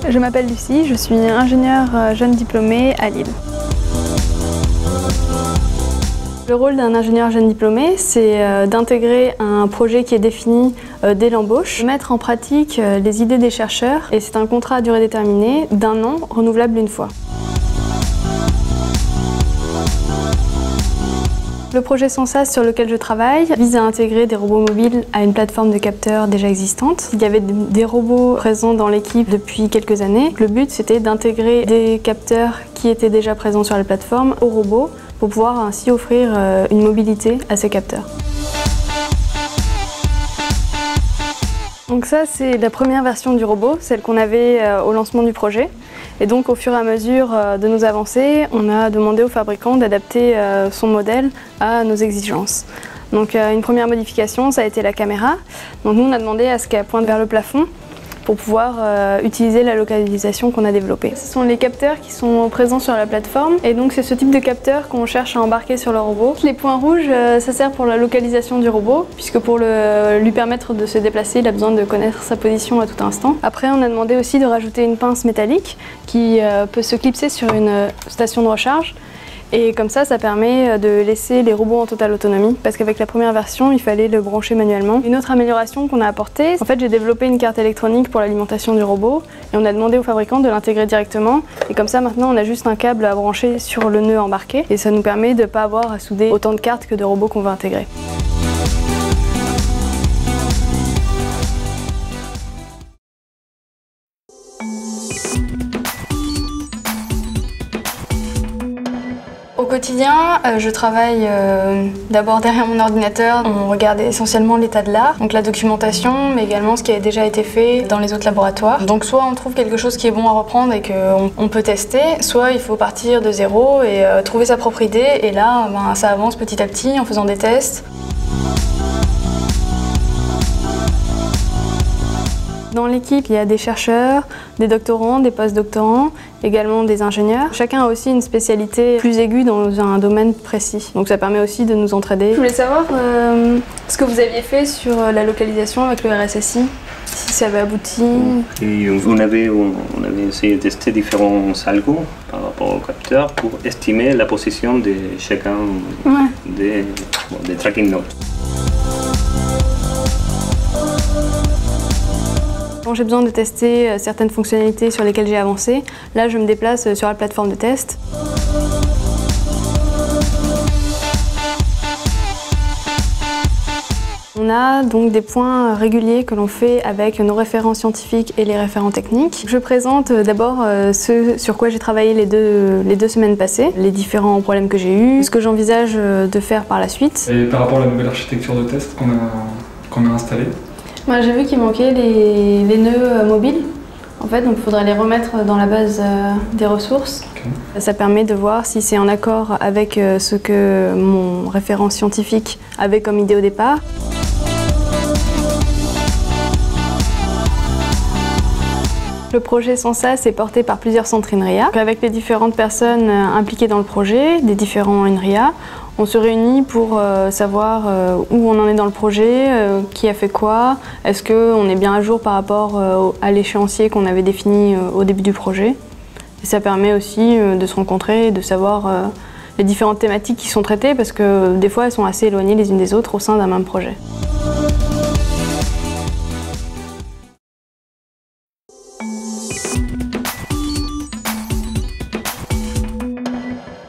Je m'appelle Lucie, je suis ingénieure jeune diplômée à Lille. Le rôle d'un ingénieur jeune diplômé, c'est d'intégrer un projet qui est défini dès l'embauche, mettre en pratique les idées des chercheurs, et c'est un contrat à durée déterminée d'1 an, renouvelable une fois. Le projet Sensas sur lequel je travaille vise à intégrer des robots mobiles à une plateforme de capteurs déjà existante. Il y avait des robots présents dans l'équipe depuis quelques années. Le but, c'était d'intégrer des capteurs qui étaient déjà présents sur la plateforme aux robots pour pouvoir ainsi offrir une mobilité à ces capteurs. Donc ça, c'est la première version du robot, celle qu'on avait au lancement du projet. Et donc au fur et à mesure de nos avancées, on a demandé au fabricant d'adapter son modèle à nos exigences. Donc une première modification, ça a été la caméra. Donc nous, on a demandé à ce qu'elle pointe vers le plafond pour pouvoir utiliser la localisation qu'on a développée. Ce sont les capteurs qui sont présents sur la plateforme et donc c'est ce type de capteur qu'on cherche à embarquer sur le robot. Les points rouges, ça sert pour la localisation du robot puisque pour lui permettre de se déplacer, il a besoin de connaître sa position à tout instant. Après, on a demandé aussi de rajouter une pince métallique qui peut se clipser sur une station de recharge. Et comme ça permet de laisser les robots en totale autonomie parce qu'avec la première version, il fallait le brancher manuellement. Une autre amélioration qu'on a apportée, en fait j'ai développé une carte électronique pour l'alimentation du robot et on a demandé au fabricant de l'intégrer directement. Et comme ça maintenant on a juste un câble à brancher sur le nœud embarqué et ça nous permet de ne pas avoir à souder autant de cartes que de robots qu'on veut intégrer. Au quotidien, je travaille d'abord derrière mon ordinateur. On regarde essentiellement l'état de l'art, donc la documentation, mais également ce qui a déjà été fait dans les autres laboratoires. Donc soit on trouve quelque chose qui est bon à reprendre et qu'on peut tester, soit il faut partir de zéro et trouver sa propre idée. Et là, ça avance petit à petit en faisant des tests. Dans l'équipe, il y a des chercheurs, des doctorants, des post-doctorants, également des ingénieurs. Chacun a aussi une spécialité plus aiguë dans un domaine précis. Donc ça permet aussi de nous entraider. Je voulais savoir ce que vous aviez fait sur la localisation avec le RSSI, si ça avait abouti. Et on avait essayé de tester différents algos par rapport au capteur pour estimer la position de chacun des tracking nodes. Quand j'ai besoin de tester certaines fonctionnalités sur lesquelles j'ai avancé, là je me déplace sur la plateforme de test. On a donc des points réguliers que l'on fait avec nos référents scientifiques et les référents techniques. Je présente d'abord ce sur quoi j'ai travaillé les deux semaines passées, les différents problèmes que j'ai eus, ce que j'envisage de faire par la suite. Et par rapport à la nouvelle architecture de test qu'on a installée, j'ai vu qu'il manquait les nœuds mobiles. En fait, donc il faudrait les remettre dans la base des ressources. Okay. Ça permet de voir si c'est en accord avec ce que mon référent scientifique avait comme idée au départ. Le projet Sensas est porté par plusieurs centres INRIA. Avec les différentes personnes impliquées dans le projet, des différents INRIA, on se réunit pour savoir où on en est dans le projet, qui a fait quoi, est-ce qu'on est bien à jour par rapport à l'échéancier qu'on avait défini au début du projet. Et ça permet aussi de se rencontrer et de savoir les différentes thématiques qui sont traitées parce que des fois elles sont assez éloignées les unes des autres au sein d'un même projet.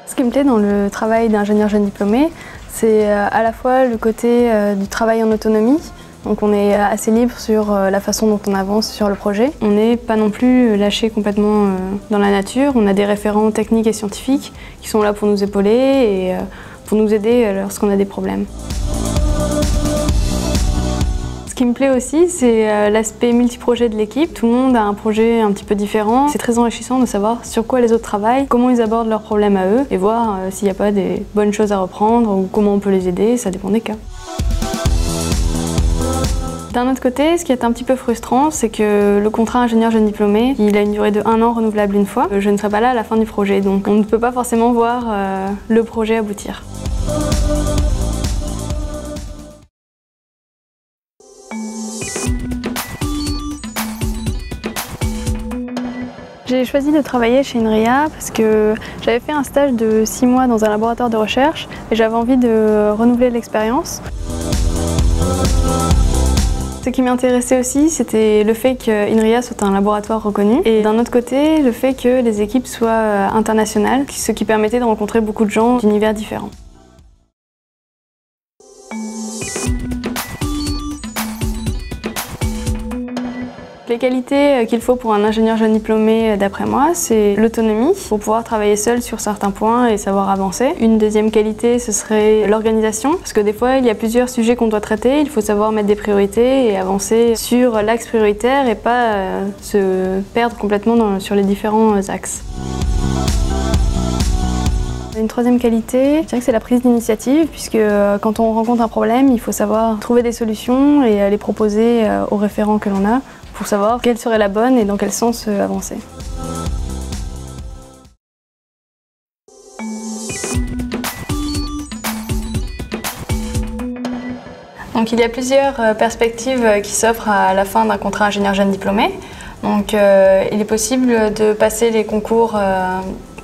Ce qui me plaît dans le travail d'ingénieur jeune diplômé, c'est à la fois le côté du travail en autonomie. Donc on est assez libre sur la façon dont on avance sur le projet. On n'est pas non plus lâché complètement dans la nature. On a des référents techniques et scientifiques qui sont là pour nous épauler et pour nous aider lorsqu'on a des problèmes. Ce qui me plaît aussi, c'est l'aspect multiprojet de l'équipe. Tout le monde a un projet un petit peu différent. C'est très enrichissant de savoir sur quoi les autres travaillent, comment ils abordent leurs problèmes à eux et voir s'il n'y a pas des bonnes choses à reprendre ou comment on peut les aider, ça dépend des cas. D'un autre côté, ce qui est un petit peu frustrant, c'est que le contrat ingénieur jeune diplômé, il a une durée de 1 an renouvelable une fois. Je ne serai pas là à la fin du projet, donc on ne peut pas forcément voir le projet aboutir. J'ai choisi de travailler chez INRIA parce que j'avais fait un stage de 6 mois dans un laboratoire de recherche et j'avais envie de renouveler l'expérience. Ce qui m'intéressait aussi, c'était le fait que INRIA soit un laboratoire reconnu et d'un autre côté, le fait que les équipes soient internationales, ce qui permettait de rencontrer beaucoup de gens d'univers différents. Les qualités qu'il faut pour un ingénieur jeune diplômé, d'après moi, c'est l'autonomie, pour pouvoir travailler seul sur certains points et savoir avancer. Une deuxième qualité, ce serait l'organisation, parce que des fois, il y a plusieurs sujets qu'on doit traiter, il faut savoir mettre des priorités et avancer sur l'axe prioritaire et pas se perdre complètement sur les différents axes. Une troisième qualité, je dirais que c'est la prise d'initiative, puisque quand on rencontre un problème, il faut savoir trouver des solutions et les proposer aux référents que l'on a, pour savoir quelle serait la bonne et dans quel sens avancer. Donc il y a plusieurs perspectives qui s'offrent à la fin d'un contrat ingénieur jeune diplômé. Donc il est possible de passer les concours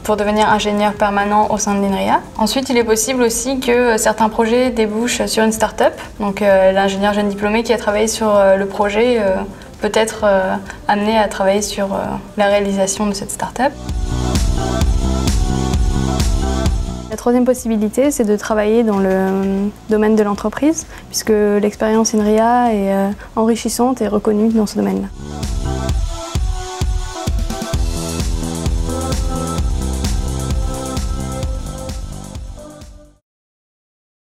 pour devenir ingénieur permanent au sein de l'INRIA. Ensuite, il est possible aussi que certains projets débouchent sur une start-up. Donc l'ingénieur jeune diplômé qui a travaillé sur le projet peut être amené à travailler sur la réalisation de cette start-up. La troisième possibilité, c'est de travailler dans le domaine de l'entreprise, puisque l'expérience INRIA est enrichissante et reconnue dans ce domaine-là.